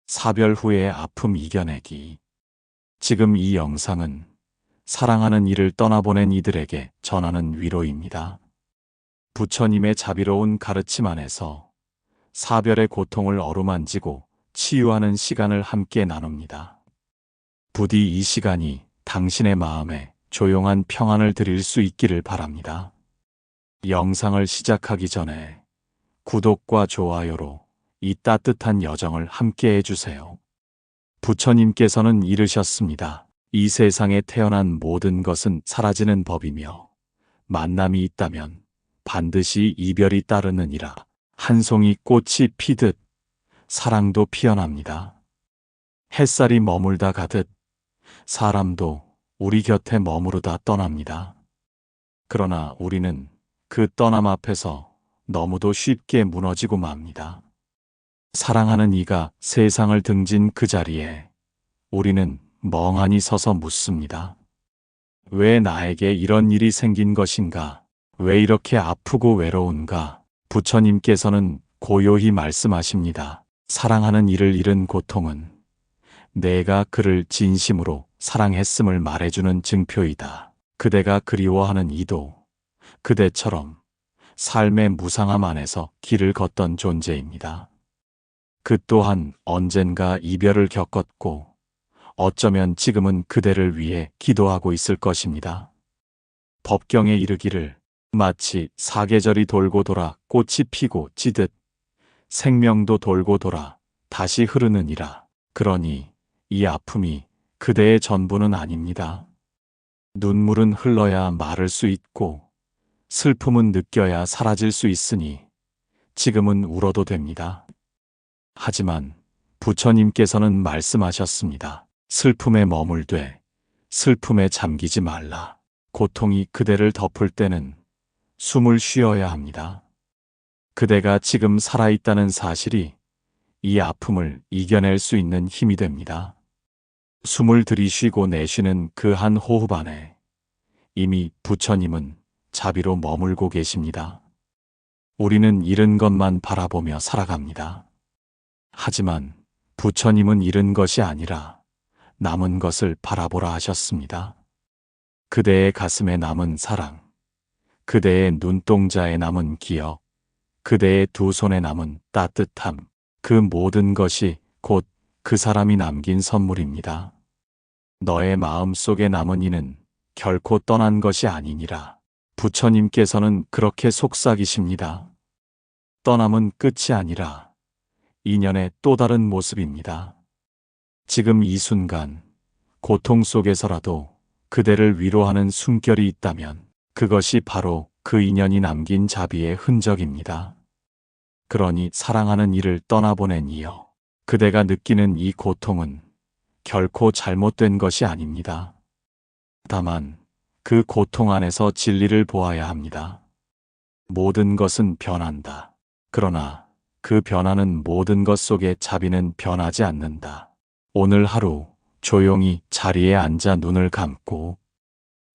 사별 후의 아픔 이겨내기. 지금 이 영상은 사랑하는 이를 떠나보낸 이들에게 전하는 위로입니다. 부처님의 자비로운 가르침 안에서 사별의 고통을 어루만지고 치유하는 시간을 함께 나눕니다. 부디 이 시간이 당신의 마음에 조용한 평안을 드릴 수 있기를 바랍니다. 영상을 시작하기 전에 구독과 좋아요로 이 따뜻한 여정을 함께 해주세요. 부처님께서는 이르셨습니다. 이 세상에 태어난 모든 것은 사라지는 법이며 만남이 있다면 반드시 이별이 따르느니라. 한 송이 꽃이 피듯 사랑도 피어납니다. 햇살이 머물다 가듯 사람도 우리 곁에 머무르다 떠납니다. 그러나 우리는 그 떠남 앞에서 너무도 쉽게 무너지고 맙니다. 사랑하는 이가 세상을 등진 그 자리에 우리는 멍하니 서서 묻습니다. 왜 나에게 이런 일이 생긴 것인가? 왜 이렇게 아프고 외로운가? 부처님께서는 고요히 말씀하십니다. 사랑하는 이를 잃은 고통은 내가 그를 진심으로 사랑했음을 말해주는 증표이다. 그대가 그리워하는 이도 그대처럼 삶의 무상함 안에서 길을 걷던 존재입니다. 그 또한 언젠가 이별을 겪었고 어쩌면 지금은 그대를 위해 기도하고 있을 것입니다. 법경에 이르기를 마치 사계절이 돌고 돌아 꽃이 피고 지듯 생명도 돌고 돌아 다시 흐르느니라. 그러니 이 아픔이 그대의 전부는 아닙니다. 눈물은 흘러야 마를 수 있고 슬픔은 느껴야 사라질 수 있으니 지금은 울어도 됩니다. 하지만 부처님께서는 말씀하셨습니다. 슬픔에 머물되 슬픔에 잠기지 말라. 고통이 그대를 덮을 때는 숨을 쉬어야 합니다. 그대가 지금 살아있다는 사실이 이 아픔을 이겨낼 수 있는 힘이 됩니다. 숨을 들이쉬고 내쉬는 그 한 호흡 안에 이미 부처님은 자비로 머물고 계십니다. 우리는 잃은 것만 바라보며 살아갑니다. 하지만 부처님은 잃은 것이 아니라 남은 것을 바라보라 하셨습니다. 그대의 가슴에 남은 사랑, 그대의 눈동자에 남은 기억, 그대의 두 손에 남은 따뜻함, 그 모든 것이 곧 그 사람이 남긴 선물입니다. 너의 마음 속에 남은 이는 결코 떠난 것이 아니니라. 부처님께서는 그렇게 속삭이십니다. 떠남은 끝이 아니라 인연의 또 다른 모습입니다. 지금 이 순간 고통 속에서라도 그대를 위로하는 숨결이 있다면 그것이 바로 그 인연이 남긴 자비의 흔적입니다. 그러니 사랑하는 이를 떠나보낸 이여, 그대가 느끼는 이 고통은 결코 잘못된 것이 아닙니다. 다만 그 고통 안에서 진리를 보아야 합니다. 모든 것은 변한다. 그러나 그 변하는 모든 것 속에 자비는 변하지 않는다. 오늘 하루 조용히 자리에 앉아 눈을 감고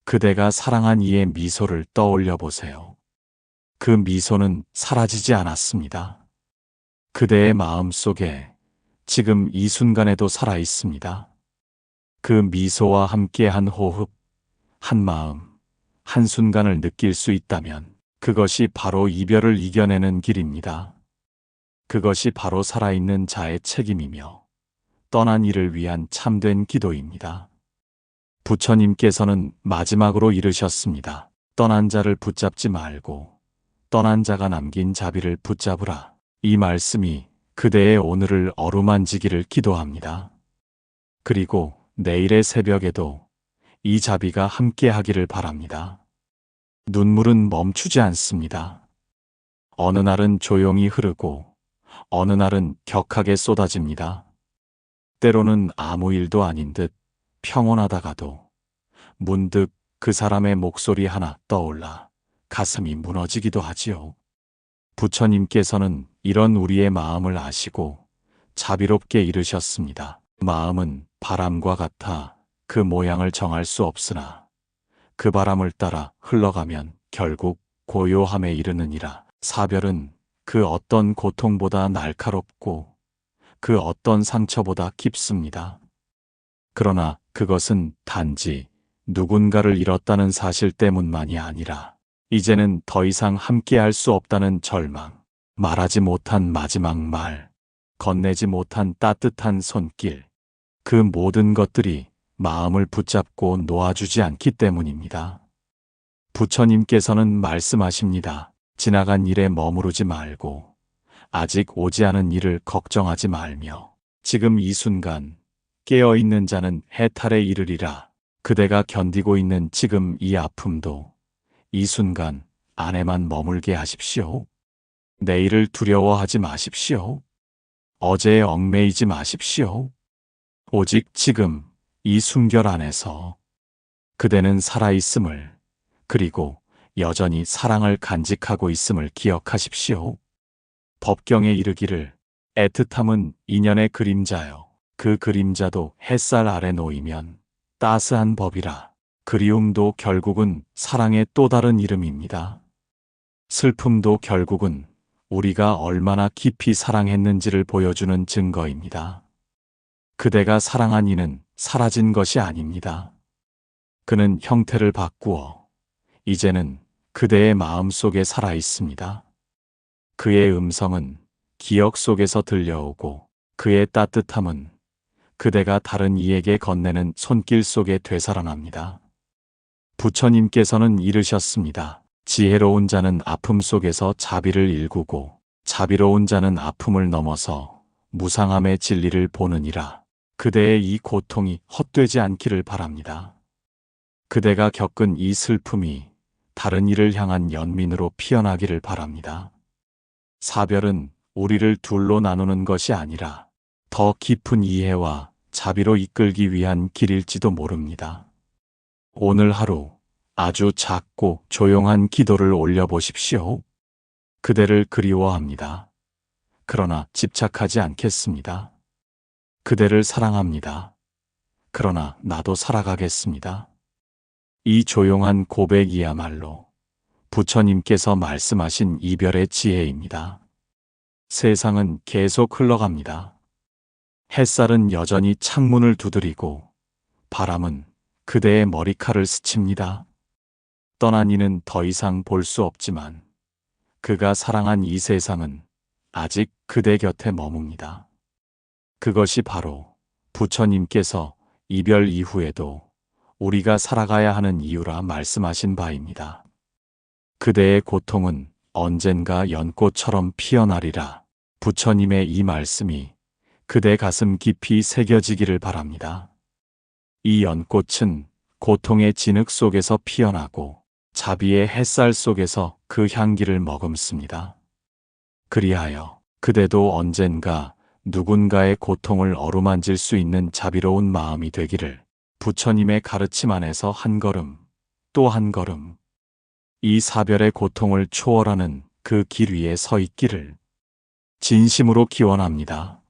그대가 사랑한 이의 미소를 떠올려 보세요. 그 미소는 사라지지 않았습니다. 그대의 마음 속에 지금 이 순간에도 살아 있습니다. 그 미소와 함께 한 호흡, 한 마음, 한 순간을 느낄 수 있다면 그것이 바로 이별을 이겨내는 길입니다. 그것이 바로 살아있는 자의 책임이며 떠난 이를 위한 참된 기도입니다. 부처님께서는 마지막으로 이르셨습니다. 떠난 자를 붙잡지 말고 떠난 자가 남긴 자비를 붙잡으라. 이 말씀이 그대의 오늘을 어루만지기를 기도합니다. 그리고 내일의 새벽에도 이 자비가 함께 하기를 바랍니다. 눈물은 멈추지 않습니다. 어느 날은 조용히 흐르고 어느 날은 격하게 쏟아집니다. 때로는 아무 일도 아닌 듯 평온하다가도 문득 그 사람의 목소리 하나 떠올라 가슴이 무너지기도 하지요. 부처님께서는 이런 우리의 마음을 아시고 자비롭게 이르셨습니다. 마음은 바람과 같아 그 모양을 정할 수 없으나 그 바람을 따라 흘러가면 결국 고요함에 이르느니라. 사별은 그 어떤 고통보다 날카롭고 그 어떤 상처보다 깊습니다. 그러나 그것은 단지 누군가를 잃었다는 사실 때문만이 아니라 이제는 더 이상 함께할 수 없다는 절망, 말하지 못한 마지막 말, 건네지 못한 따뜻한 손길, 그 모든 것들이 마음을 붙잡고 놓아주지 않기 때문입니다. 부처님께서는 말씀하십니다. 지나간 일에 머무르지 말고 아직 오지 않은 일을 걱정하지 말며 지금 이 순간 깨어있는 자는 해탈에 이르리라. 그대가 견디고 있는 지금 이 아픔도 이 순간 안에만 머물게 하십시오. 내일을 두려워하지 마십시오. 어제에 얽매이지 마십시오. 오직 지금 이 숨결 안에서 그대는 살아있음을, 그리고 여전히 사랑을 간직하고 있음을 기억하십시오. 법경에 이르기를 애틋함은 인연의 그림자요. 그 그림자도 햇살 아래 놓이면 따스한 법이라. 그리움도 결국은 사랑의 또 다른 이름입니다. 슬픔도 결국은 우리가 얼마나 깊이 사랑했는지를 보여주는 증거입니다. 그대가 사랑한 이는 사라진 것이 아닙니다. 그는 형태를 바꾸어 이제는 그대의 마음 속에 살아 있습니다. 그의 음성은 기억 속에서 들려오고 그의 따뜻함은 그대가 다른 이에게 건네는 손길 속에 되살아납니다. 부처님께서는 이르셨습니다. 지혜로운 자는 아픔 속에서 자비를 일구고 자비로운 자는 아픔을 넘어서 무상함의 진리를 보느니라. 그대의 이 고통이 헛되지 않기를 바랍니다. 그대가 겪은 이 슬픔이 다른 이를 향한 연민으로 피어나기를 바랍니다. 사별은 우리를 둘로 나누는 것이 아니라 더 깊은 이해와 자비로 이끌기 위한 길일지도 모릅니다. 오늘 하루 아주 작고 조용한 기도를 올려보십시오. 그대를 그리워합니다. 그러나 집착하지 않겠습니다. 그대를 사랑합니다. 그러나 나도 살아가겠습니다. 이 조용한 고백이야말로 부처님께서 말씀하신 이별의 지혜입니다. 세상은 계속 흘러갑니다. 햇살은 여전히 창문을 두드리고 바람은 그대의 머리칼을 스칩니다. 떠난 이는 더 이상 볼 수 없지만 그가 사랑한 이 세상은 아직 그대 곁에 머뭅니다. 그것이 바로 부처님께서 이별 이후에도 우리가 살아가야 하는 이유라 말씀하신 바입니다. 그대의 고통은 언젠가 연꽃처럼 피어나리라. 부처님의 이 말씀이 그대 가슴 깊이 새겨지기를 바랍니다. 이 연꽃은 고통의 진흙 속에서 피어나고 자비의 햇살 속에서 그 향기를 머금습니다. 그리하여 그대도 언젠가 누군가의 고통을 어루만질 수 있는 자비로운 마음이 되기를 부처님의 가르침 안에서 한 걸음 또 한 걸음 이 사별의 고통을 초월하는 그 길 위에 서 있기를 진심으로 기원합니다.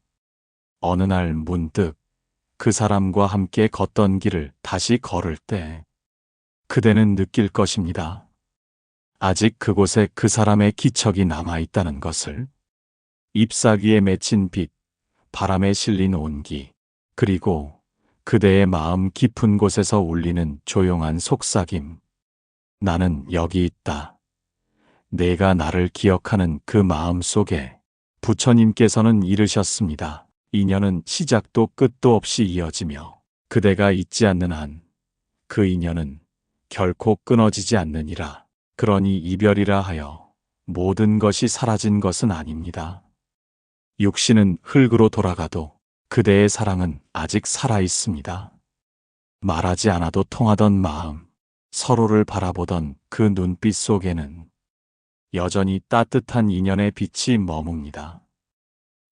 어느 날 문득 그 사람과 함께 걷던 길을 다시 걸을 때 그대는 느낄 것입니다. 아직 그곳에 그 사람의 기척이 남아있다는 것을. 잎사귀에 맺힌 빛, 바람에 실린 온기, 그리고 그대의 마음 깊은 곳에서 울리는 조용한 속삭임. 나는 여기 있다. 내가 나를 기억하는 그 마음 속에. 부처님께서는 이르셨습니다. 인연은 시작도 끝도 없이 이어지며 그대가 잊지 않는 한 그 인연은 결코 끊어지지 않느니라. 그러니 이별이라 하여 모든 것이 사라진 것은 아닙니다. 육신은 흙으로 돌아가도 그대의 사랑은 아직 살아 있습니다. 말하지 않아도 통하던 마음, 서로를 바라보던 그 눈빛 속에는 여전히 따뜻한 인연의 빛이 머뭅니다.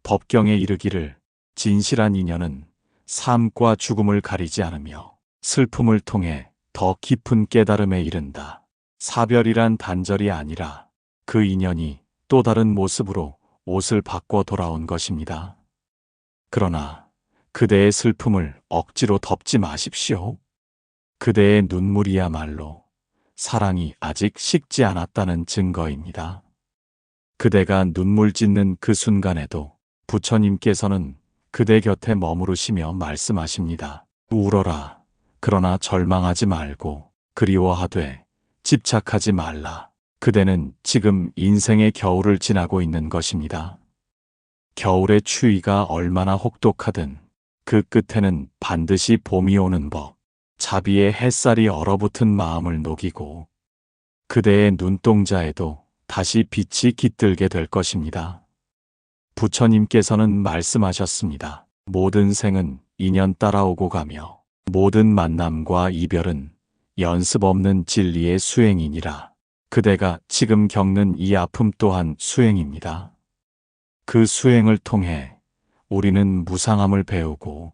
법경에 이르기를 진실한 인연은 삶과 죽음을 가리지 않으며 슬픔을 통해 더 깊은 깨달음에 이른다. 사별이란 단절이 아니라 그 인연이 또 다른 모습으로 옷을 바꿔 돌아온 것입니다. 그러나 그대의 슬픔을 억지로 덮지 마십시오. 그대의 눈물이야말로 사랑이 아직 식지 않았다는 증거입니다. 그대가 눈물 짓는 그 순간에도 부처님께서는 그대 곁에 머무르시며 말씀하십니다. 울어라. 그러나 절망하지 말고 그리워하되 집착하지 말라. 그대는 지금 인생의 겨울을 지나고 있는 것입니다. 겨울의 추위가 얼마나 혹독하든 그 끝에는 반드시 봄이 오는 법. 자비의 햇살이 얼어붙은 마음을 녹이고 그대의 눈동자에도 다시 빛이 깃들게 될 것입니다. 부처님께서는 말씀하셨습니다. 모든 생은 인연 따라오고 가며 모든 만남과 이별은 연습 없는 진리의 수행이니라. 그대가 지금 겪는 이 아픔 또한 수행입니다. 그 수행을 통해 우리는 무상함을 배우고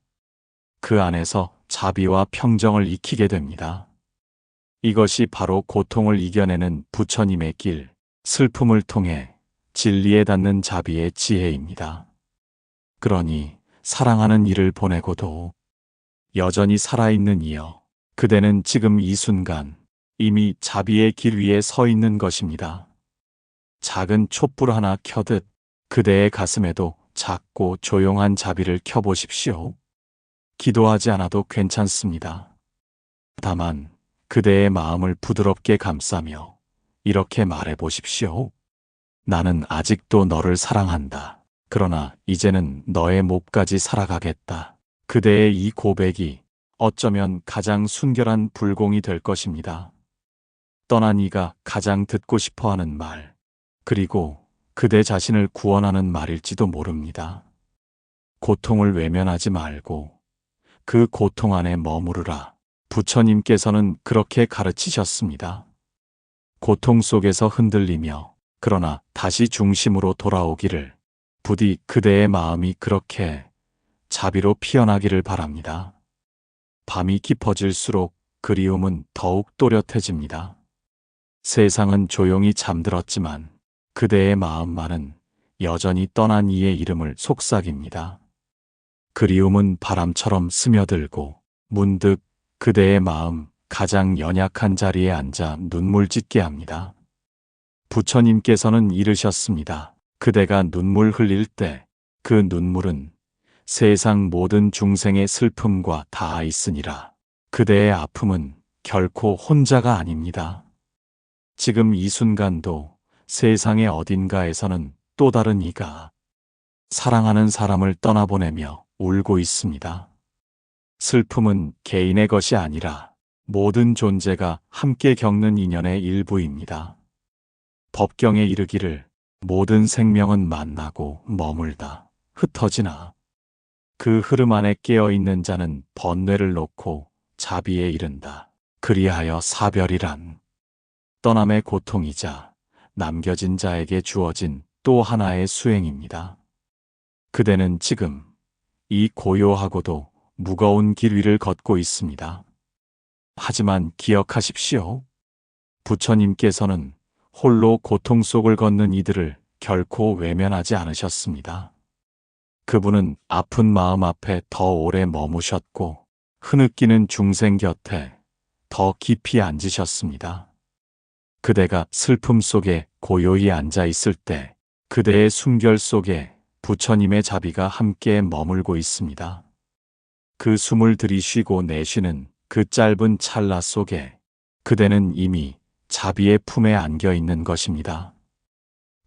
그 안에서 자비와 평정을 익히게 됩니다. 이것이 바로 고통을 이겨내는 부처님의 길, 슬픔을 통해 진리에 닿는 자비의 지혜입니다. 그러니 사랑하는 이를 보내고도 여전히 살아있는 이여, 그대는 지금 이 순간 이미 자비의 길 위에 서 있는 것입니다. 작은 촛불 하나 켜듯 그대의 가슴에도 작고 조용한 자비를 켜보십시오. 기도하지 않아도 괜찮습니다. 다만 그대의 마음을 부드럽게 감싸며 이렇게 말해보십시오. 나는 아직도 너를 사랑한다. 그러나 이제는 너의 몫까지 살아가겠다. 그대의 이 고백이 어쩌면 가장 순결한 불공이 될 것입니다. 떠난 이가 가장 듣고 싶어하는 말, 그리고 그대 자신을 구원하는 말일지도 모릅니다. 고통을 외면하지 말고 그 고통 안에 머무르라. 부처님께서는 그렇게 가르치셨습니다. 고통 속에서 흔들리며 그러나 다시 중심으로 돌아오기를, 부디 그대의 마음이 그렇게 자비로 피어나기를 바랍니다. 밤이 깊어질수록 그리움은 더욱 또렷해집니다. 세상은 조용히 잠들었지만 그대의 마음만은 여전히 떠난 이의 이름을 속삭입니다. 그리움은 바람처럼 스며들고 문득 그대의 마음 가장 연약한 자리에 앉아 눈물 짓게 합니다. 부처님께서는 이르셨습니다. 그대가 눈물 흘릴 때 그 눈물은 세상 모든 중생의 슬픔과 닿아 있으니라. 그대의 아픔은 결코 혼자가 아닙니다. 지금 이 순간도 세상의 어딘가에서는 또 다른 이가 사랑하는 사람을 떠나보내며 울고 있습니다. 슬픔은 개인의 것이 아니라 모든 존재가 함께 겪는 인연의 일부입니다. 법경에 이르기를 모든 생명은 만나고 머물다 흩어지나 그 흐름 안에 깨어있는 자는 번뇌를 놓고 자비에 이른다. 그리하여 사별이란 떠남의 고통이자 남겨진 자에게 주어진 또 하나의 수행입니다. 그대는 지금 이 고요하고도 무거운 길 위를 걷고 있습니다. 하지만 기억하십시오. 부처님께서는 홀로 고통 속을 걷는 이들을 결코 외면하지 않으셨습니다. 그분은 아픈 마음 앞에 더 오래 머무셨고 흐느끼는 중생 곁에 더 깊이 앉으셨습니다. 그대가 슬픔 속에 고요히 앉아 있을 때 그대의 숨결 속에 부처님의 자비가 함께 머물고 있습니다. 그 숨을 들이쉬고 내쉬는 그 짧은 찰나 속에 그대는 이미 자비의 품에 안겨 있는 것입니다.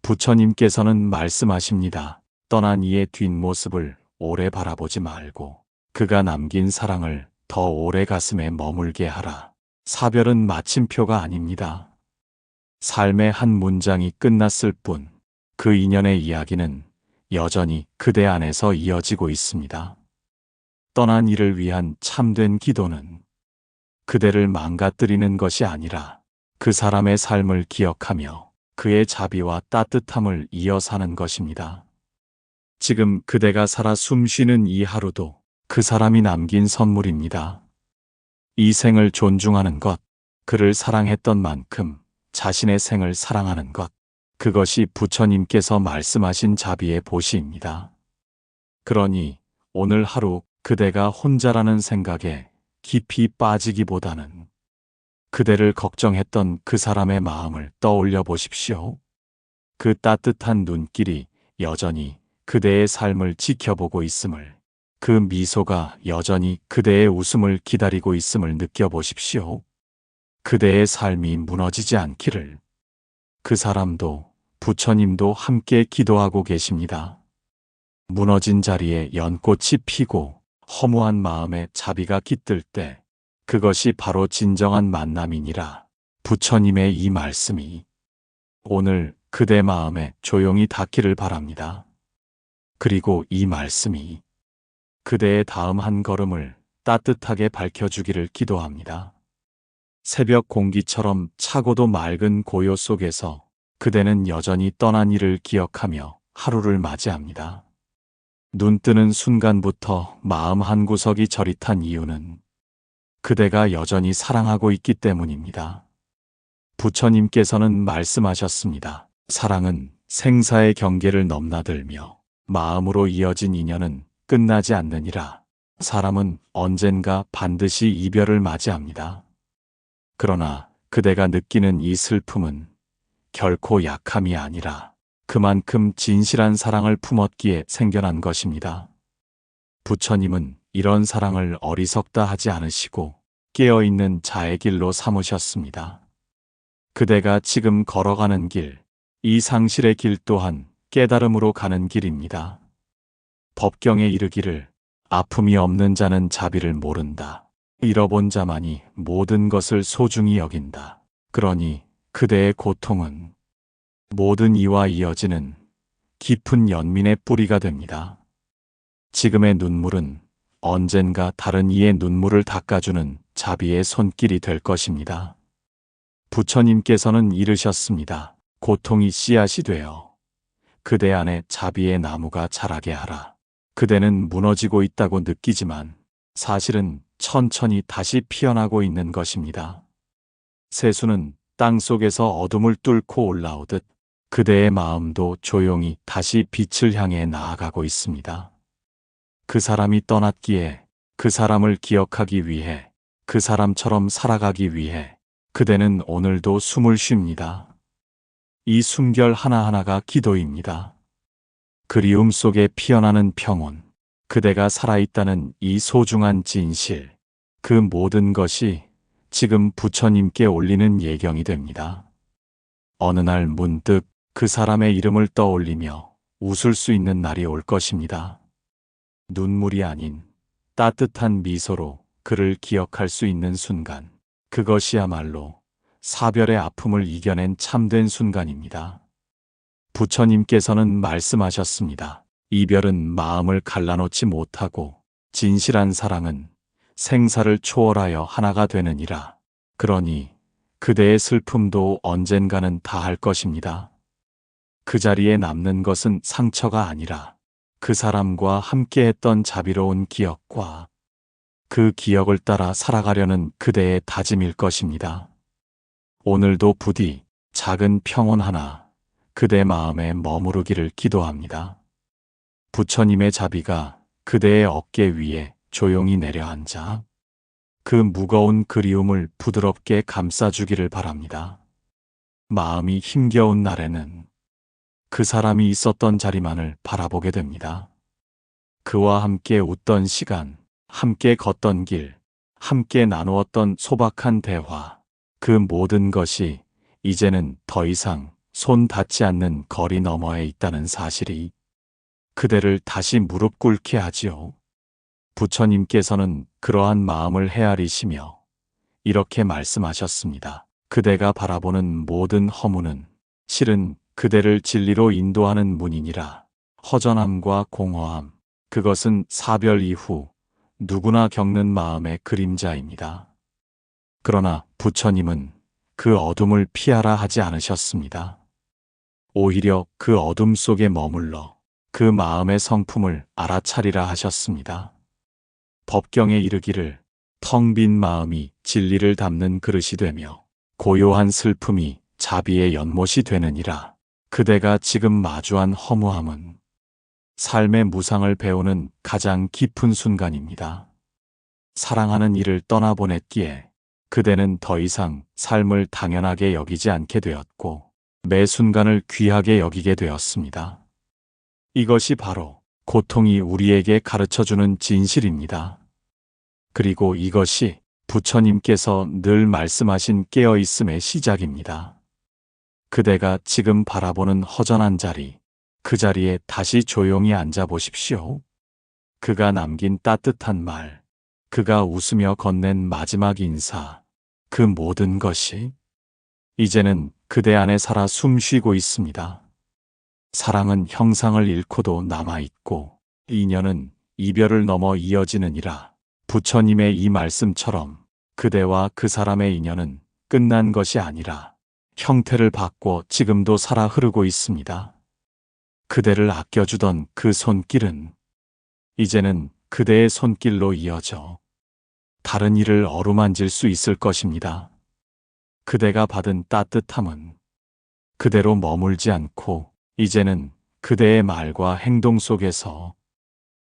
부처님께서는 말씀하십니다. 떠난 이의 뒷모습을 오래 바라보지 말고 그가 남긴 사랑을 더 오래 가슴에 머물게 하라. 사별은 마침표가 아닙니다. 삶의 한 문장이 끝났을 뿐 그 인연의 이야기는 여전히 그대 안에서 이어지고 있습니다. 떠난 이를 위한 참된 기도는 그대를 망가뜨리는 것이 아니라 그 사람의 삶을 기억하며 그의 자비와 따뜻함을 이어 사는 것입니다. 지금 그대가 살아 숨쉬는 이 하루도 그 사람이 남긴 선물입니다. 이 생을 존중하는 것, 그를 사랑했던 만큼 자신의 생을 사랑하는 것, 그것이 부처님께서 말씀하신 자비의 보시입니다. 그러니 오늘 하루 그대가 혼자라는 생각에 깊이 빠지기보다는 그대를 걱정했던 그 사람의 마음을 떠올려 보십시오. 그 따뜻한 눈길이 여전히 그대의 삶을 지켜보고 있음을 그 미소가 여전히 그대의 웃음을 기다리고 있음을 느껴보십시오. 그대의 삶이 무너지지 않기를. 그 사람도 부처님도 함께 기도하고 계십니다. 무너진 자리에 연꽃이 피고 허무한 마음에 자비가 깃들 때 그것이 바로 진정한 만남이니라. 부처님의 이 말씀이 오늘 그대 마음에 조용히 닿기를 바랍니다. 그리고 이 말씀이 그대의 다음 한 걸음을 따뜻하게 밝혀주기를 기도합니다. 새벽 공기처럼 차고도 맑은 고요 속에서 그대는 여전히 떠난 이를 기억하며 하루를 맞이합니다. 눈 뜨는 순간부터 마음 한구석이 저릿한 이유는 그대가 여전히 사랑하고 있기 때문입니다. 부처님께서는 말씀하셨습니다. 사랑은 생사의 경계를 넘나들며 마음으로 이어진 인연은 끝나지 않느니라. 사람은 언젠가 반드시 이별을 맞이합니다. 그러나 그대가 느끼는 이 슬픔은 결코 약함이 아니라 그만큼 진실한 사랑을 품었기에 생겨난 것입니다. 부처님은 이런 사랑을 어리석다 하지 않으시고 깨어있는 자의 길로 삼으셨습니다. 그대가 지금 걸어가는 길, 이 상실의 길 또한 깨달음으로 가는 길입니다. 법경에 이르기를 아픔이 없는 자는 자비를 모른다. 잃어본 자만이 모든 것을 소중히 여긴다. 그러니 그대의 고통은 모든 이와 이어지는 깊은 연민의 뿌리가 됩니다. 지금의 눈물은 언젠가 다른 이의 눈물을 닦아주는 자비의 손길이 될 것입니다. 부처님께서는 이르셨습니다. 고통이 씨앗이 되어 그대 안에 자비의 나무가 자라게 하라. 그대는 무너지고 있다고 느끼지만 사실은 천천히 다시 피어나고 있는 것입니다. 새수는 땅 속에서 어둠을 뚫고 올라오듯 그대의 마음도 조용히 다시 빛을 향해 나아가고 있습니다. 그 사람이 떠났기에 그 사람을 기억하기 위해 그 사람처럼 살아가기 위해 그대는 오늘도 숨을 쉽니다. 이 숨결 하나하나가 기도입니다. 그리움 속에 피어나는 평온, 그대가 살아있다는 이 소중한 진실, 그 모든 것이 지금 부처님께 올리는 예경이 됩니다. 어느 날 문득 그 사람의 이름을 떠올리며 웃을 수 있는 날이 올 것입니다. 눈물이 아닌 따뜻한 미소로 그를 기억할 수 있는 순간, 그것이야말로 사별의 아픔을 이겨낸 참된 순간입니다. 부처님께서는 말씀하셨습니다. 이별은 마음을 갈라놓지 못하고 진실한 사랑은 생사를 초월하여 하나가 되느니라. 그러니 그대의 슬픔도 언젠가는 다할 것입니다. 그 자리에 남는 것은 상처가 아니라 그 사람과 함께했던 자비로운 기억과 그 기억을 따라 살아가려는 그대의 다짐일 것입니다. 오늘도 부디 작은 평온 하나 그대 마음에 머무르기를 기도합니다. 부처님의 자비가 그대의 어깨 위에 조용히 내려앉아 그 무거운 그리움을 부드럽게 감싸주기를 바랍니다. 마음이 힘겨운 날에는 그 사람이 있었던 자리만을 바라보게 됩니다. 그와 함께 웃던 시간, 함께 걷던 길, 함께 나누었던 소박한 대화, 그 모든 것이 이제는 더 이상 손 닿지 않는 거리 너머에 있다는 사실이 그대를 다시 무릎 꿇게 하지요. 부처님께서는 그러한 마음을 헤아리시며 이렇게 말씀하셨습니다. 그대가 바라보는 모든 허무는 실은 그대를 진리로 인도하는 문이니라. 허전함과 공허함, 그것은 사별 이후 누구나 겪는 마음의 그림자입니다. 그러나 부처님은 그 어둠을 피하라 하지 않으셨습니다. 오히려 그 어둠 속에 머물러 그 마음의 성품을 알아차리라 하셨습니다. 법경에 이르기를 텅 빈 마음이 진리를 담는 그릇이 되며 고요한 슬픔이 자비의 연못이 되느니라. 그대가 지금 마주한 허무함은 삶의 무상을 배우는 가장 깊은 순간입니다. 사랑하는 이를 떠나보냈기에 그대는 더 이상 삶을 당연하게 여기지 않게 되었고 매 순간을 귀하게 여기게 되었습니다. 이것이 바로 고통이 우리에게 가르쳐주는 진실입니다. 그리고 이것이 부처님께서 늘 말씀하신 깨어있음의 시작입니다. 그대가 지금 바라보는 허전한 자리, 그 자리에 다시 조용히 앉아 보십시오. 그가 남긴 따뜻한 말, 그가 웃으며 건넨 마지막 인사, 그 모든 것이 이제는 그대 안에 살아 숨쉬고 있습니다. 사랑은 형상을 잃고도 남아있고 인연은 이별을 넘어 이어지느니라. 부처님의 이 말씀처럼 그대와 그 사람의 인연은 끝난 것이 아니라 형태를 바꿔 지금도 살아 흐르고 있습니다. 그대를 아껴주던 그 손길은 이제는 그대의 손길로 이어져 다른 이를 어루만질 수 있을 것입니다. 그대가 받은 따뜻함은 그대로 머물지 않고 이제는 그대의 말과 행동 속에서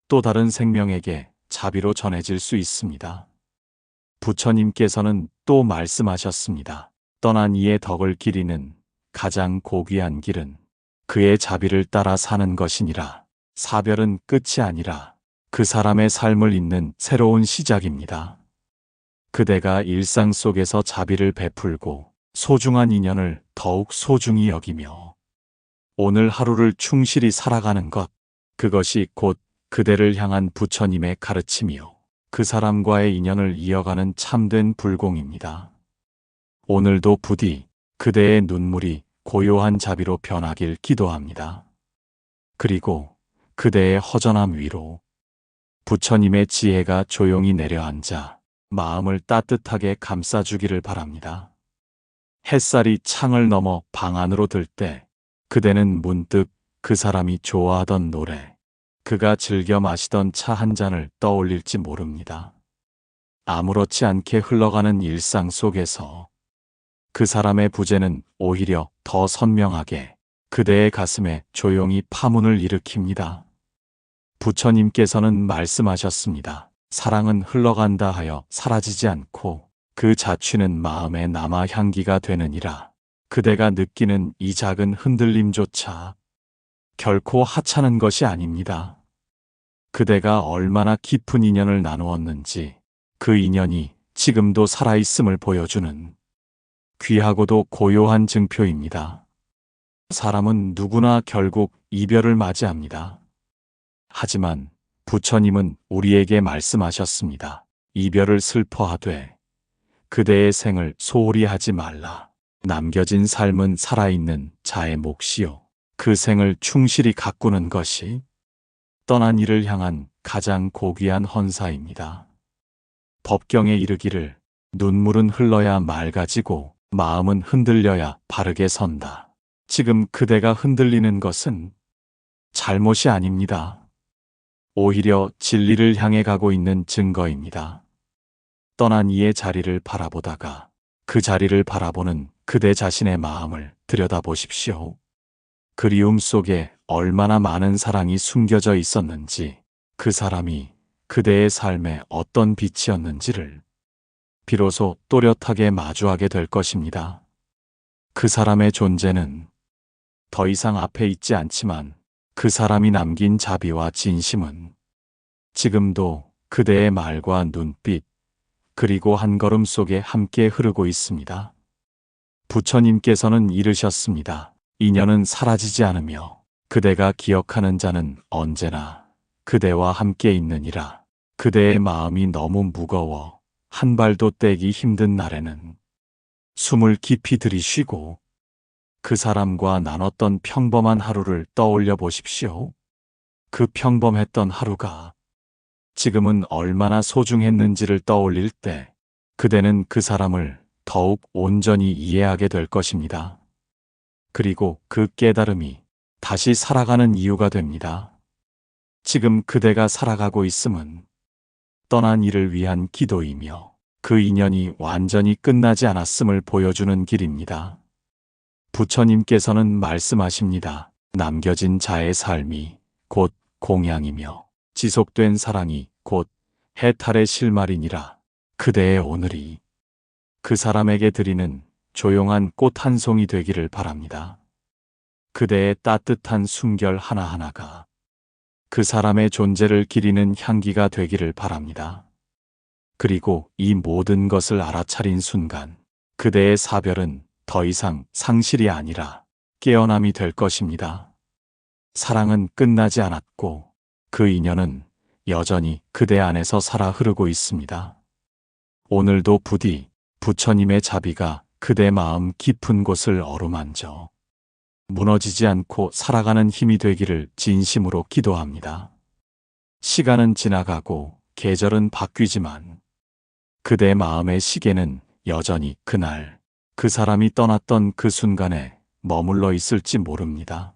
또 다른 생명에게 자비로 전해질 수 있습니다. 부처님께서는 또 말씀하셨습니다. 떠난 이의 덕을 기리는 가장 고귀한 길은 그의 자비를 따라 사는 것이니라. 사별은 끝이 아니라 그 사람의 삶을 잇는 새로운 시작입니다. 그대가 일상 속에서 자비를 베풀고 소중한 인연을 더욱 소중히 여기며 오늘 하루를 충실히 살아가는 것, 그것이 곧 그대를 향한 부처님의 가르침이요. 그 사람과의 인연을 이어가는 참된 불공입니다. 오늘도 부디 그대의 눈물이 고요한 자비로 변하길 기도합니다. 그리고 그대의 허전함 위로 부처님의 지혜가 조용히 내려앉아 마음을 따뜻하게 감싸주기를 바랍니다. 햇살이 창을 넘어 방 안으로 들 때 그대는 문득 그 사람이 좋아하던 노래, 그가 즐겨 마시던 차 한 잔을 떠올릴지 모릅니다. 아무렇지 않게 흘러가는 일상 속에서 그 사람의 부재는 오히려 더 선명하게 그대의 가슴에 조용히 파문을 일으킵니다. 부처님께서는 말씀하셨습니다. 사랑은 흘러간다 하여 사라지지 않고 그 자취는 마음에 남아 향기가 되느니라. 그대가 느끼는 이 작은 흔들림조차 결코 하찮은 것이 아닙니다. 그대가 얼마나 깊은 인연을 나누었는지 그 인연이 지금도 살아있음을 보여주는 귀하고도 고요한 증표입니다. 사람은 누구나 결국 이별을 맞이합니다. 하지만 부처님은 우리에게 말씀하셨습니다. 이별을 슬퍼하되 그대의 생을 소홀히 하지 말라. 남겨진 삶은 살아있는 자의 몫이요. 그 생을 충실히 가꾸는 것이 떠난 이를 향한 가장 고귀한 헌사입니다. 법경에 이르기를 눈물은 흘러야 맑아지고 마음은 흔들려야 바르게 선다. 지금 그대가 흔들리는 것은 잘못이 아닙니다. 오히려 진리를 향해 가고 있는 증거입니다. 떠난 이의 자리를 바라보다가 그 자리를 바라보는 그대 자신의 마음을 들여다보십시오. 그리움 속에 얼마나 많은 사랑이 숨겨져 있었는지, 그 사람이 그대의 삶에 어떤 빛이었는지를 비로소 또렷하게 마주하게 될 것입니다. 그 사람의 존재는 더 이상 앞에 있지 않지만 그 사람이 남긴 자비와 진심은 지금도 그대의 말과 눈빛, 그리고 한 걸음 속에 함께 흐르고 있습니다. 부처님께서는 이르셨습니다. 인연은 사라지지 않으며 그대가 기억하는 자는 언제나 그대와 함께 있느니라. 그대의 마음이 너무 무거워 한 발도 떼기 힘든 날에는 숨을 깊이 들이쉬고 그 사람과 나눴던 평범한 하루를 떠올려 보십시오. 그 평범했던 하루가 지금은 얼마나 소중했는지를 떠올릴 때 그대는 그 사람을 더욱 온전히 이해하게 될 것입니다. 그리고 그 깨달음이 다시 살아가는 이유가 됩니다. 지금 그대가 살아가고 있음은 떠난 이를 위한 기도이며 그 인연이 완전히 끝나지 않았음을 보여주는 길입니다. 부처님께서는 말씀하십니다. 남겨진 자의 삶이 곧 공양이며 지속된 사랑이 곧 해탈의 실말이니라. 그대의 오늘이 그 사람에게 드리는 조용한 꽃 한 송이 되기를 바랍니다. 그대의 따뜻한 숨결 하나하나가 그 사람의 존재를 기리는 향기가 되기를 바랍니다. 그리고 이 모든 것을 알아차린 순간 그대의 사별은 더 이상 상실이 아니라 깨어남이 될 것입니다. 사랑은 끝나지 않았고 그 인연은 여전히 그대 안에서 살아 흐르고 있습니다. 오늘도 부디 부처님의 자비가 그대 마음 깊은 곳을 어루만져 무너지지 않고 살아가는 힘이 되기를 진심으로 기도합니다. 시간은 지나가고 계절은 바뀌지만 그대 마음의 시계는 여전히 그날 그 사람이 떠났던 그 순간에 머물러 있을지 모릅니다.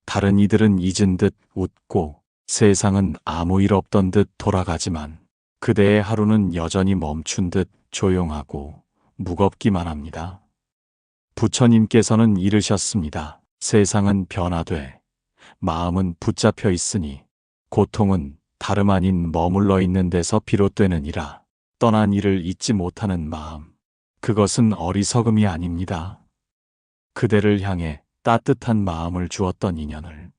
다른 이들은 잊은 듯 웃고 세상은 아무 일 없던 듯 돌아가지만 그대의 하루는 여전히 멈춘 듯 조용하고 무겁기만 합니다. 부처님께서는 이르셨습니다. 세상은 변화돼 마음은 붙잡혀 있으니 고통은 다름 아닌 머물러 있는 데서 비롯되느니라. 떠난 이를 잊지 못하는 마음, 그것은 어리석음이 아닙니다. 그대를 향해 따뜻한 마음을 주었던 인연을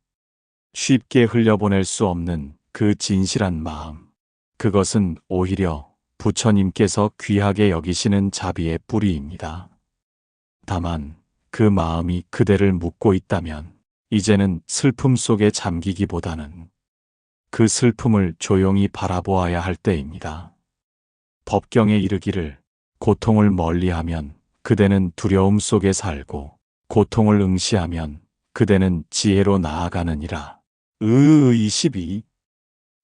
쉽게 흘려보낼 수 없는 그 진실한 마음, 그것은 오히려 부처님께서 귀하게 여기시는 자비의 뿌리입니다. 다만 그 마음이 그대를 묶고 있다면 이제는 슬픔 속에 잠기기보다는 그 슬픔을 조용히 바라보아야 할 때입니다. 법경에 이르기를 고통을 멀리하면 그대는 두려움 속에 살고 고통을 응시하면 그대는 지혜로 나아가느니라. 22.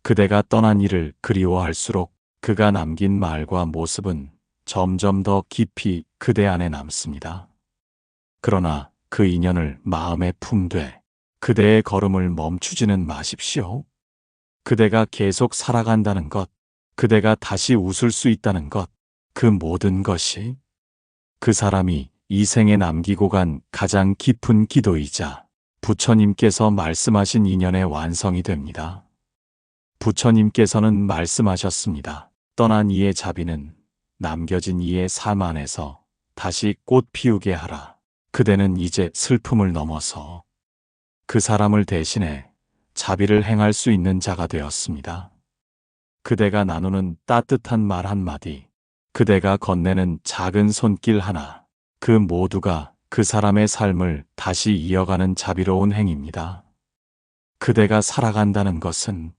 그대가 떠난 이를 그리워할수록 그가 남긴 말과 모습은 점점 더 깊이 그대 안에 남습니다. 그러나 그 인연을 마음에 품되 그대의 걸음을 멈추지는 마십시오. 그대가 계속 살아간다는 것, 그대가 다시 웃을 수 있다는 것, 그 모든 것이 그 사람이 이 생에 남기고 간 가장 깊은 기도이자 부처님께서 말씀하신 인연의 완성이 됩니다. 부처님께서는 말씀하셨습니다. 떠난 이의 자비는 남겨진 이의 삶 안에서 다시 꽃 피우게 하라. 그대는 이제 슬픔을 넘어서 그 사람을 대신해 자비를 행할 수 있는 자가 되었습니다. 그대가 나누는 따뜻한 말 한마디, 그대가 건네는 작은 손길 하나, 그 모두가 그 사람의 삶을 다시 이어가는 자비로운 행입니다. 그대가 살아간다는 것은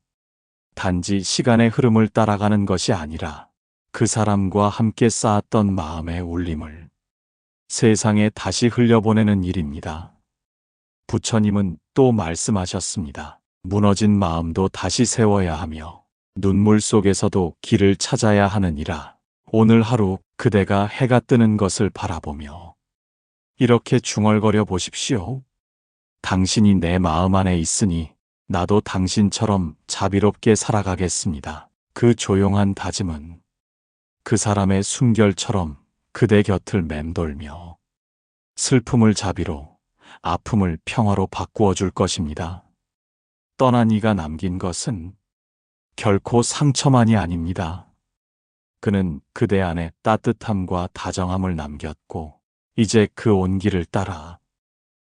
단지 시간의 흐름을 따라가는 것이 아니라 그 사람과 함께 쌓았던 마음의 울림을 세상에 다시 흘려보내는 일입니다. 부처님은 또 말씀하셨습니다. 무너진 마음도 다시 세워야 하며 눈물 속에서도 길을 찾아야 하느니라. 오늘 하루 그대가 해가 뜨는 것을 바라보며 이렇게 중얼거려 보십시오. 당신이 내 마음 안에 있으니 나도 당신처럼 자비롭게 살아가겠습니다. 그 조용한 다짐은 그 사람의 숨결처럼 그대 곁을 맴돌며 슬픔을 자비로, 아픔을 평화로 바꾸어 줄 것입니다. 떠난 이가 남긴 것은 결코 상처만이 아닙니다. 그는 그대 안에 따뜻함과 다정함을 남겼고 이제 그 온기를 따라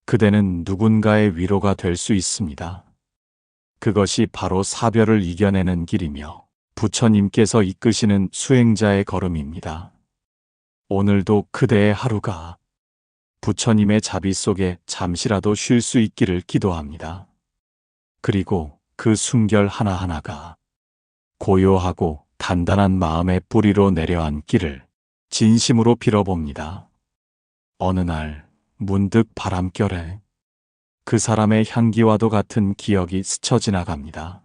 그대는 누군가의 위로가 될 수 있습니다. 그것이 바로 사별을 이겨내는 길이며 부처님께서 이끄시는 수행자의 걸음입니다. 오늘도 그대의 하루가 부처님의 자비 속에 잠시라도 쉴 수 있기를 기도합니다. 그리고 그 숨결 하나하나가 고요하고 단단한 마음의 뿌리로 내려앉기를 진심으로 빌어봅니다. 어느 날 문득 바람결에 그 사람의 향기와도 같은 기억이 스쳐 지나갑니다.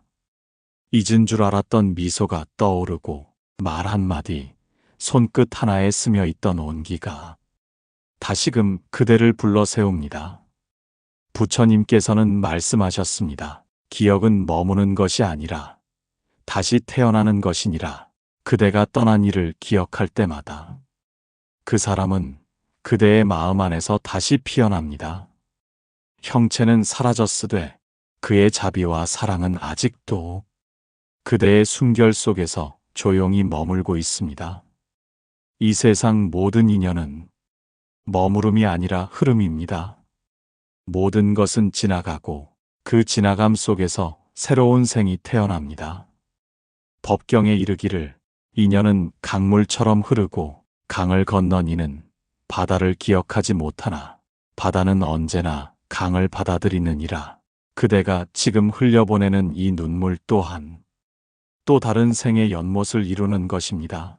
잊은 줄 알았던 미소가 떠오르고 말 한마디, 손끝 하나에 스며 있던 온기가 다시금 그대를 불러 세웁니다. 부처님께서는 말씀하셨습니다. 기억은 머무는 것이 아니라 다시 태어나는 것이니라. 그대가 떠난 이를 기억할 때마다 그 사람은 그대의 마음 안에서 다시 피어납니다. 형체는 사라졌으되 그의 자비와 사랑은 아직도 그대의 숨결 속에서 조용히 머물고 있습니다. 이 세상 모든 인연은 머무름이 아니라 흐름입니다. 모든 것은 지나가고 그 지나감 속에서 새로운 생이 태어납니다. 법경에 이르기를 인연은 강물처럼 흐르고 강을 건넌 이는 바다를 기억하지 못하나 바다는 언제나 강을 받아들이느니라. 그대가 지금 흘려보내는 이 눈물 또한 또 다른 생의 연못을 이루는 것입니다.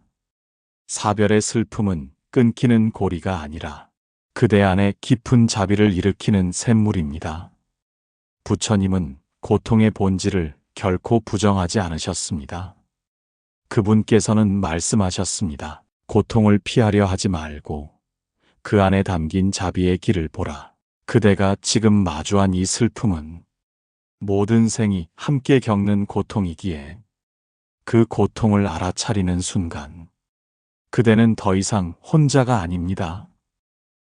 사별의 슬픔은 끊기는 고리가 아니라 그대 안에 깊은 자비를 일으키는 샘물입니다. 부처님은 고통의 본질을 결코 부정하지 않으셨습니다. 그분께서는 말씀하셨습니다. 고통을 피하려 하지 말고 그 안에 담긴 자비의 길을 보라. 그대가 지금 마주한 이 슬픔은 모든 생이 함께 겪는 고통이기에 그 고통을 알아차리는 순간 그대는 더 이상 혼자가 아닙니다.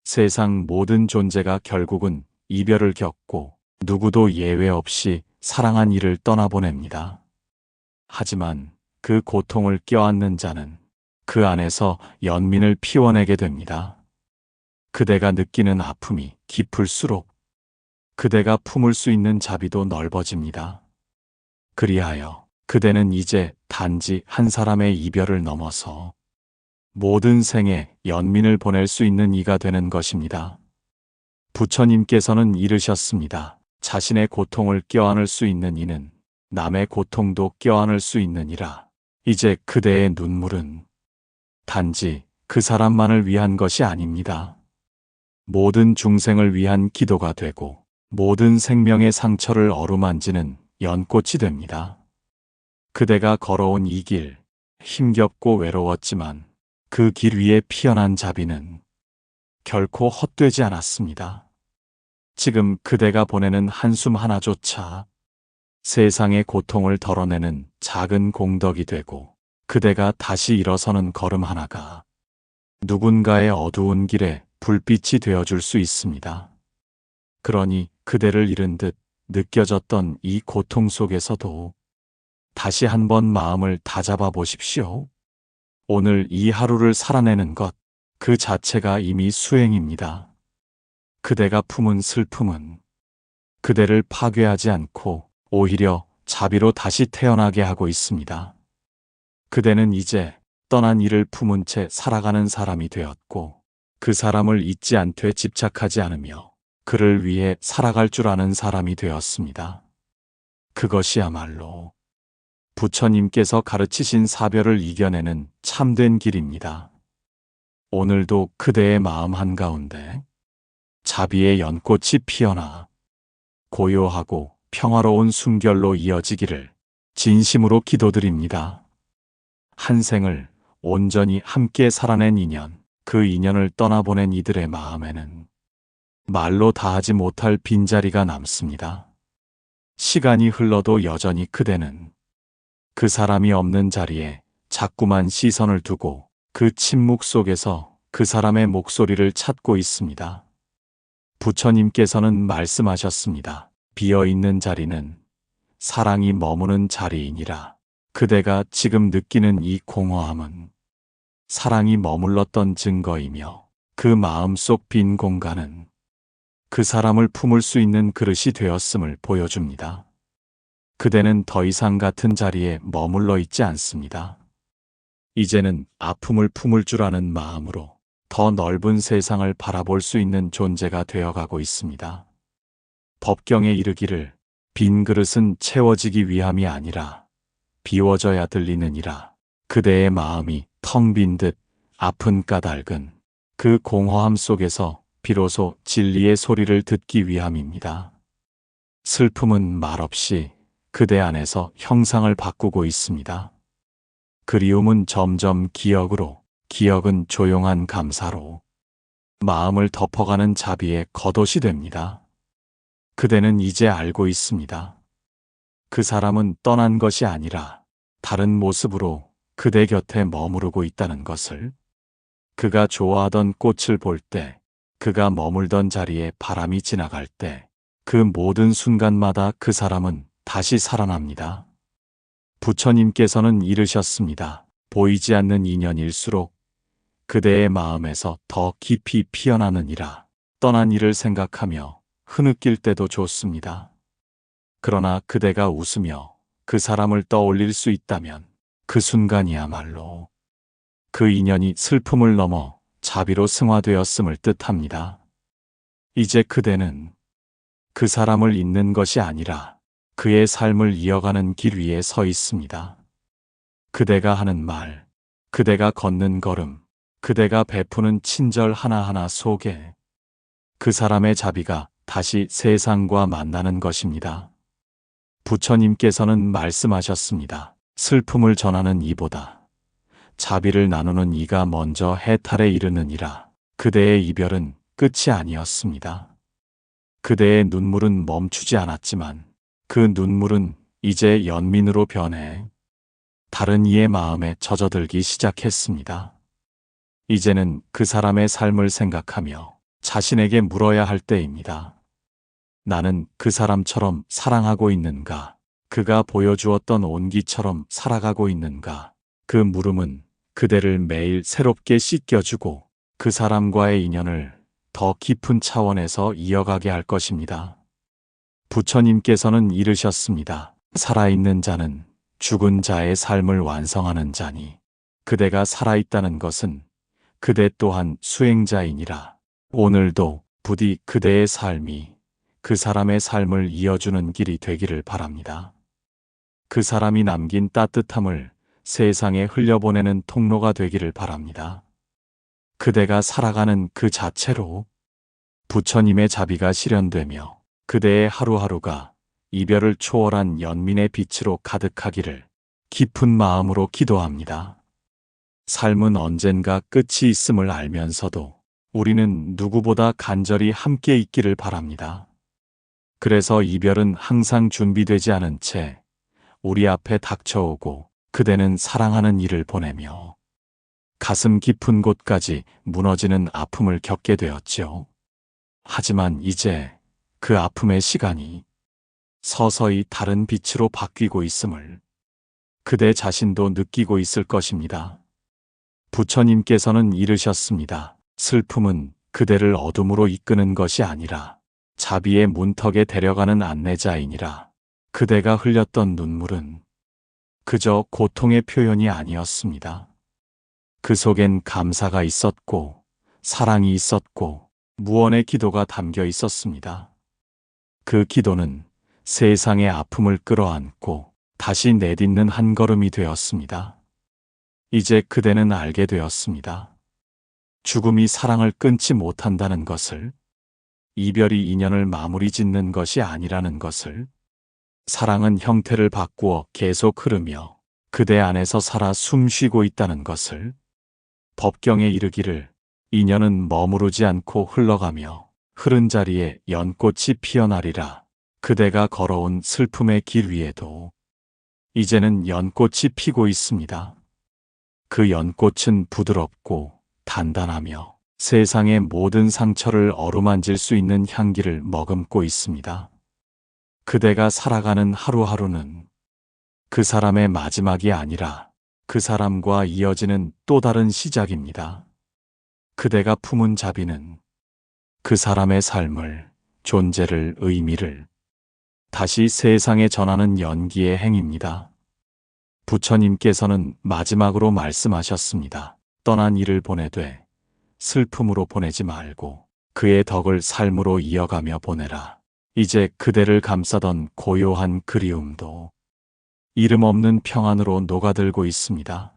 세상 모든 존재가 결국은 이별을 겪고 누구도 예외 없이 사랑한 이를 떠나보냅니다. 하지만 그 고통을 껴안는 자는 그 안에서 연민을 피워내게 됩니다. 그대가 느끼는 아픔이 깊을수록 그대가 품을 수 있는 자비도 넓어집니다. 그리하여 그대는 이제 단지 한 사람의 이별을 넘어서 모든 생에 연민을 보낼 수 있는 이가 되는 것입니다. 부처님께서는 이르셨습니다. 자신의 고통을 껴안을 수 있는 이는 남의 고통도 껴안을 수 있느니라. 이제 그대의 눈물은 단지 그 사람만을 위한 것이 아닙니다. 모든 중생을 위한 기도가 되고 모든 생명의 상처를 어루만지는 연꽃이 됩니다. 그대가 걸어온 이 길, 힘겹고 외로웠지만 그 길 위에 피어난 자비는 결코 헛되지 않았습니다. 지금 그대가 보내는 한숨 하나조차 세상의 고통을 덜어내는 작은 공덕이 되고 그대가 다시 일어서는 걸음 하나가 누군가의 어두운 길에 불빛이 되어줄 수 있습니다. 그러니 그대를 잃은 듯 느껴졌던 이 고통 속에서도 다시 한번 마음을 다잡아 보십시오. 오늘 이 하루를 살아내는 것, 그 자체가 이미 수행입니다. 그대가 품은 슬픔은 그대를 파괴하지 않고 오히려 자비로 다시 태어나게 하고 있습니다. 그대는 이제 떠난 이를 품은 채 살아가는 사람이 되었고 그 사람을 잊지 않되 집착하지 않으며 그를 위해 살아갈 줄 아는 사람이 되었습니다. 그것이야말로 부처님께서 가르치신 사별을 이겨내는 참된 길입니다. 오늘도 그대의 마음 한가운데 자비의 연꽃이 피어나 고요하고 평화로운 숨결로 이어지기를 진심으로 기도드립니다. 한 생을 온전히 함께 살아낸 인연, 그 인연을 떠나보낸 이들의 마음에는 말로 다하지 못할 빈자리가 남습니다. 시간이 흘러도 여전히 그대는 그 사람이 없는 자리에 자꾸만 시선을 두고 그 침묵 속에서 그 사람의 목소리를 찾고 있습니다. 부처님께서는 말씀하셨습니다. 비어있는 자리는 사랑이 머무는 자리이니라. 그대가 지금 느끼는 이 공허함은 사랑이 머물렀던 증거이며 그 마음속 빈 공간은 그 사람을 품을 수 있는 그릇이 되었음을 보여줍니다. 그대는 더 이상 같은 자리에 머물러 있지 않습니다. 이제는 아픔을 품을 줄 아는 마음으로 더 넓은 세상을 바라볼 수 있는 존재가 되어가고 있습니다. 법경에 이르기를 빈 그릇은 채워지기 위함이 아니라 비워져야 들리느니라. 그대의 마음이 텅 빈 듯 아픈 까닭은 그 공허함 속에서 비로소 진리의 소리를 듣기 위함입니다. 슬픔은 말없이 그대 안에서 형상을 바꾸고 있습니다. 그리움은 점점 기억으로, 기억은 조용한 감사로 마음을 덮어가는 자비의 겉옷이 됩니다. 그대는 이제 알고 있습니다. 그 사람은 떠난 것이 아니라 다른 모습으로 그대 곁에 머무르고 있다는 것을. 그가 좋아하던 꽃을 볼 때, 그가 머물던 자리에 바람이 지나갈 때, 그 모든 순간마다 그 사람은 다시 살아납니다. 부처님께서는 이르셨습니다. 보이지 않는 인연일수록 그대의 마음에서 더 깊이 피어나느니라. 떠난 이를 생각하며 흐느낄 때도 좋습니다. 그러나 그대가 웃으며 그 사람을 떠올릴 수 있다면 그 순간이야말로 그 인연이 슬픔을 넘어 자비로 승화되었음을 뜻합니다. 이제 그대는 그 사람을 잊는 것이 아니라 그의 삶을 이어가는 길 위에 서 있습니다. 그대가 하는 말, 그대가 걷는 걸음, 그대가 베푸는 친절 하나하나 속에 그 사람의 자비가 다시 세상과 만나는 것입니다. 부처님께서는 말씀하셨습니다. 슬픔을 전하는 이보다 자비를 나누는 이가 먼저 해탈에 이르느니라. 그대의 이별은 끝이 아니었습니다. 그대의 눈물은 멈추지 않았지만 그 눈물은 이제 연민으로 변해 다른 이의 마음에 젖어들기 시작했습니다. 이제는 그 사람의 삶을 생각하며 자신에게 물어야 할 때입니다. 나는 그 사람처럼 사랑하고 있는가? 그가 보여주었던 온기처럼 살아가고 있는가? 그 물음은 그대를 매일 새롭게 씻겨주고 그 사람과의 인연을 더 깊은 차원에서 이어가게 할 것입니다. 부처님께서는 이르셨습니다. 살아있는 자는 죽은 자의 삶을 완성하는 자니 그대가 살아있다는 것은 그대 또한 수행자이니라. 오늘도 부디 그대의 삶이 그 사람의 삶을 이어주는 길이 되기를 바랍니다. 그 사람이 남긴 따뜻함을 세상에 흘려보내는 통로가 되기를 바랍니다. 그대가 살아가는 그 자체로 부처님의 자비가 실현되며 그대의 하루하루가 이별을 초월한 연민의 빛으로 가득하기를 깊은 마음으로 기도합니다. 삶은 언젠가 끝이 있음을 알면서도 우리는 누구보다 간절히 함께 있기를 바랍니다. 그래서 이별은 항상 준비되지 않은 채 우리 앞에 닥쳐오고 그대는 사랑하는 이를 보내며 가슴 깊은 곳까지 무너지는 아픔을 겪게 되었지요. 하지만 이제 그 아픔의 시간이 서서히 다른 빛으로 바뀌고 있음을 그대 자신도 느끼고 있을 것입니다. 부처님께서는 이르셨습니다. 슬픔은 그대를 어둠으로 이끄는 것이 아니라 자비의 문턱에 데려가는 안내자이니라. 그대가 흘렸던 눈물은 그저 고통의 표현이 아니었습니다. 그 속엔 감사가 있었고 사랑이 있었고 무언의 기도가 담겨 있었습니다. 그 기도는 세상의 아픔을 끌어안고 다시 내딛는 한 걸음이 되었습니다. 이제 그대는 알게 되었습니다. 죽음이 사랑을 끊지 못한다는 것을, 이별이 인연을 마무리 짓는 것이 아니라는 것을, 사랑은 형태를 바꾸어 계속 흐르며 그대 안에서 살아 숨쉬고 있다는 것을, 법경에 이르기를 인연은 머무르지 않고 흘러가며 흐른 자리에 연꽃이 피어나리라. 그대가 걸어온 슬픔의 길 위에도 이제는 연꽃이 피고 있습니다. 그 연꽃은 부드럽고 단단하며 세상의 모든 상처를 어루만질 수 있는 향기를 머금고 있습니다. 그대가 살아가는 하루하루는 그 사람의 마지막이 아니라 그 사람과 이어지는 또 다른 시작입니다. 그대가 품은 자비는 그 사람의 삶을, 존재를, 의미를 다시 세상에 전하는 연기의 행입니다. 부처님께서는 마지막으로 말씀하셨습니다. 떠난 이를 보내되 슬픔으로 보내지 말고 그의 덕을 삶으로 이어가며 보내라. 이제 그대를 감싸던 고요한 그리움도 이름 없는 평안으로 녹아들고 있습니다.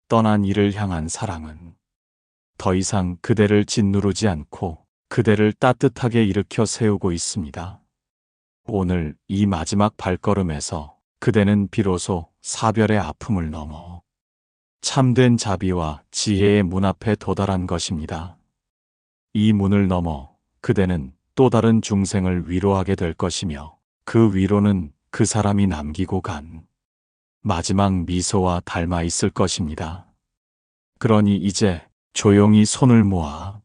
떠난 이를 향한 사랑은 더 이상 그대를 짓누르지 않고 그대를 따뜻하게 일으켜 세우고 있습니다. 오늘 이 마지막 발걸음에서 그대는 비로소 사별의 아픔을 넘어 참된 자비와 지혜의 문 앞에 도달한 것입니다. 이 문을 넘어 그대는 또 다른 중생을 위로하게 될 것이며 그 위로는 그 사람이 남기고 간 마지막 미소와 닮아 있을 것입니다. 그러니 이제 조용히 손을 모아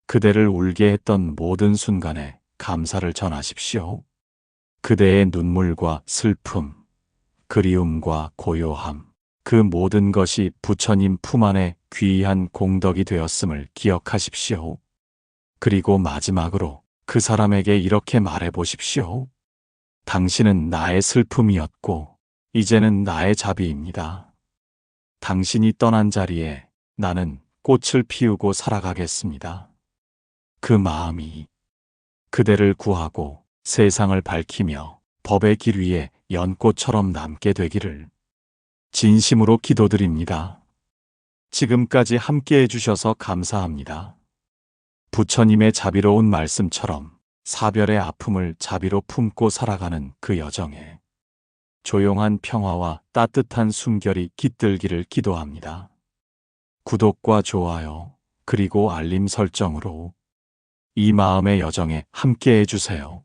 그대를 울게 했던 모든 순간에 감사를 전하십시오. 그대의 눈물과 슬픔, 그리움과 고요함, 그 모든 것이 부처님 품 안에 귀한 공덕이 되었음을 기억하십시오. 그리고 마지막으로 그 사람에게 이렇게 말해 보십시오. 당신은 나의 슬픔이었고, 이제는 나의 자비입니다. 당신이 떠난 자리에 나는 꽃을 피우고 살아가겠습니다. 그 마음이 그대를 구하고 세상을 밝히며 법의 길 위에 연꽃처럼 남게 되기를 진심으로 기도드립니다. 지금까지 함께 해주셔서 감사합니다. 부처님의 자비로운 말씀처럼 사별의 아픔을 자비로 품고 살아가는 그 여정에 조용한 평화와 따뜻한 숨결이 깃들기를 기도합니다. 구독과 좋아요, 그리고 알림 설정으로 이 마음의 여정에 함께 해주세요.